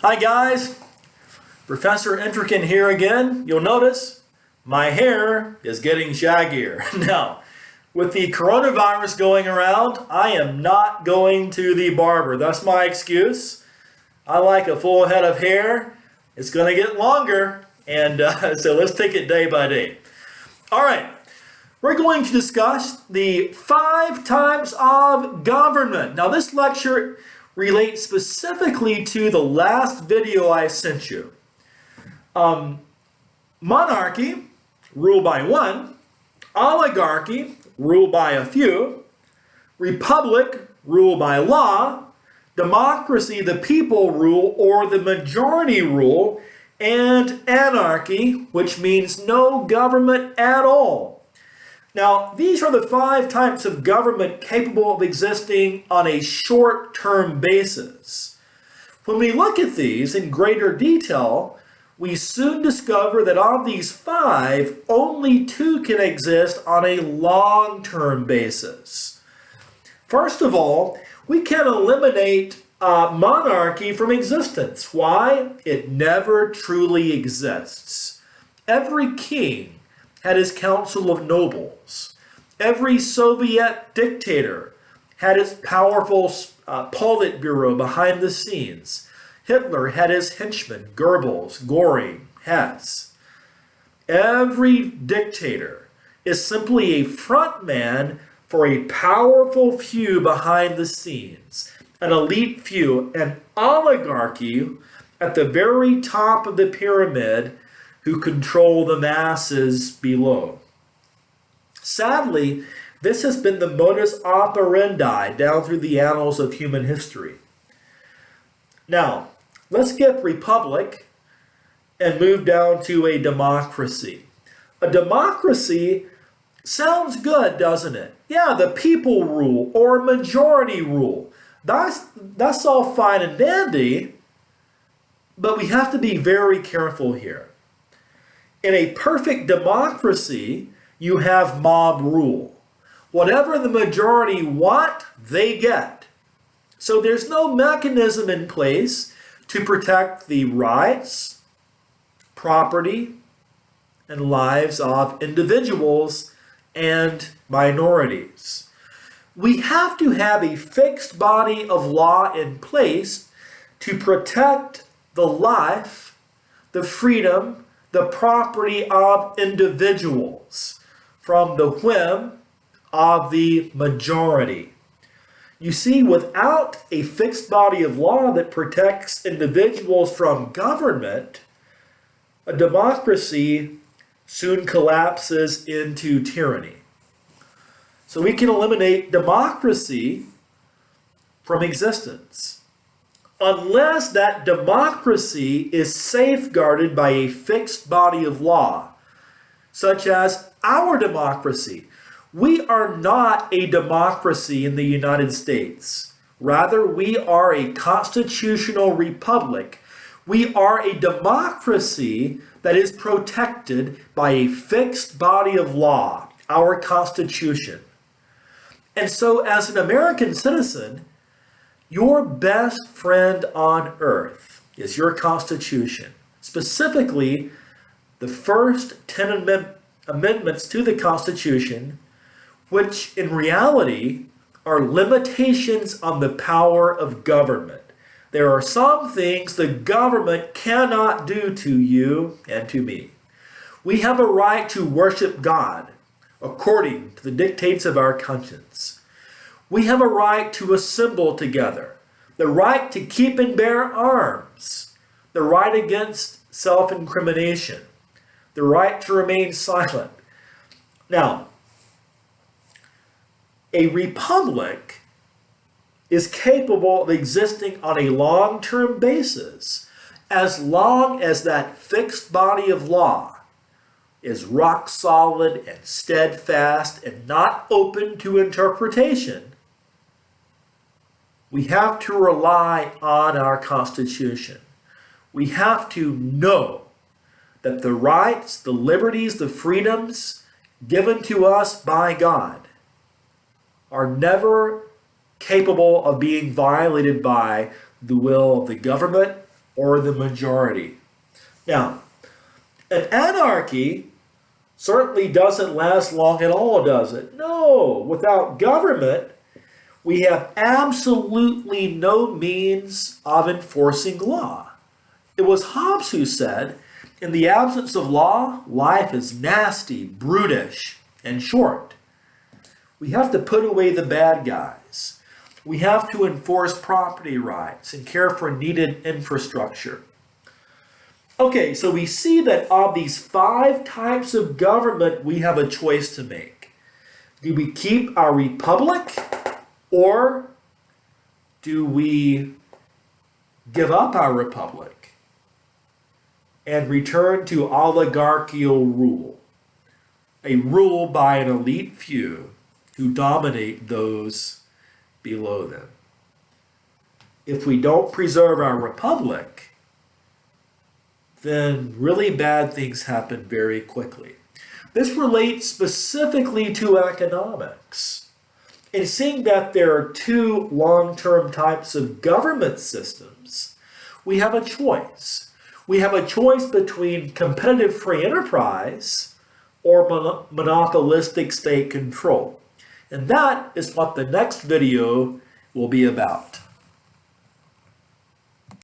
Hi guys, Professor Intrican here again. You'll notice my hair is getting shaggier. Now, with the coronavirus going around, I am not going to the barber. That's my excuse. I like a full head of hair. It's going to get longer, and so let's take it day by day. All right, we're going to discuss the 5 types of government. Now, this lecture relates specifically to the last video I sent you. Monarchy, ruled by one. Oligarchy, ruled by a few. Republic, ruled by law. Democracy, the people rule or the majority rule. And anarchy, which means no government at all. Now, these are the 5 types of government capable of existing on a short-term basis. When we look at these in greater detail, we soon discover that of these 5, only 2 can exist on a long-term basis. First of all, we can eliminate monarchy from existence. Why? It never truly exists. Every king had his council of nobles. Every Soviet dictator had his powerful Politburo behind the scenes. Hitler had his henchmen, Goebbels, Göring, Hess. Every dictator is simply a front man for a powerful few behind the scenes, an elite few, an oligarchy at the very top of the pyramid who control the masses below. Sadly, this has been the modus operandi down through the annals of human history. Now, let's skip republic and move down to a democracy. A democracy sounds good, doesn't it? Yeah, the people rule or majority rule. That's all fine and dandy, but we have to be very careful here. In a perfect democracy, you have mob rule. Whatever the majority want, they get. So there's no mechanism in place to protect the rights, property, and lives of individuals and minorities. We have to have a fixed body of law in place to protect the life, the freedom, the property of individuals from the whim of the majority. You see, without a fixed body of law that protects individuals from government, a democracy soon collapses into tyranny. So we can eliminate democracy from existence, unless that democracy is safeguarded by a fixed body of law, such as our democracy. We are not a democracy in the United States. Rather, we are a constitutional republic. We are a democracy that is protected by a fixed body of law, our Constitution. And so, as an American citizen, your best friend on earth is your Constitution. Specifically, the first 10 amendments to the Constitution, which in reality are limitations on the power of government. There are some things the government cannot do to you and to me. We have a right to worship God according to the dictates of our conscience. We have a right to assemble together, the right to keep and bear arms, the right against self-incrimination, the right to remain silent. Now, a republic is capable of existing on a long-term basis as long as that fixed body of law is rock solid and steadfast and not open to interpretation. We have to rely on our Constitution. We have to know that the rights, the liberties, the freedoms given to us by God are never capable of being violated by the will of the government or the majority. Now, an anarchy certainly doesn't last long at all, does it? No, without government, we have absolutely no means of enforcing law. It was Hobbes who said, in the absence of law, life is nasty, brutish, and short. We have to put away the bad guys. We have to enforce property rights and care for needed infrastructure. Okay, so we see that of these 5 types of government, we have a choice to make. Do we keep our republic, or do we give up our republic and return to oligarchical rule? A rule by an elite few who dominate those below them. If we don't preserve our republic, then really bad things happen very quickly. This relates specifically to economics. In seeing that there are 2 long-term types of government systems, we have a choice. We have a choice between competitive free enterprise or monopolistic state control. And that is what the next video will be about.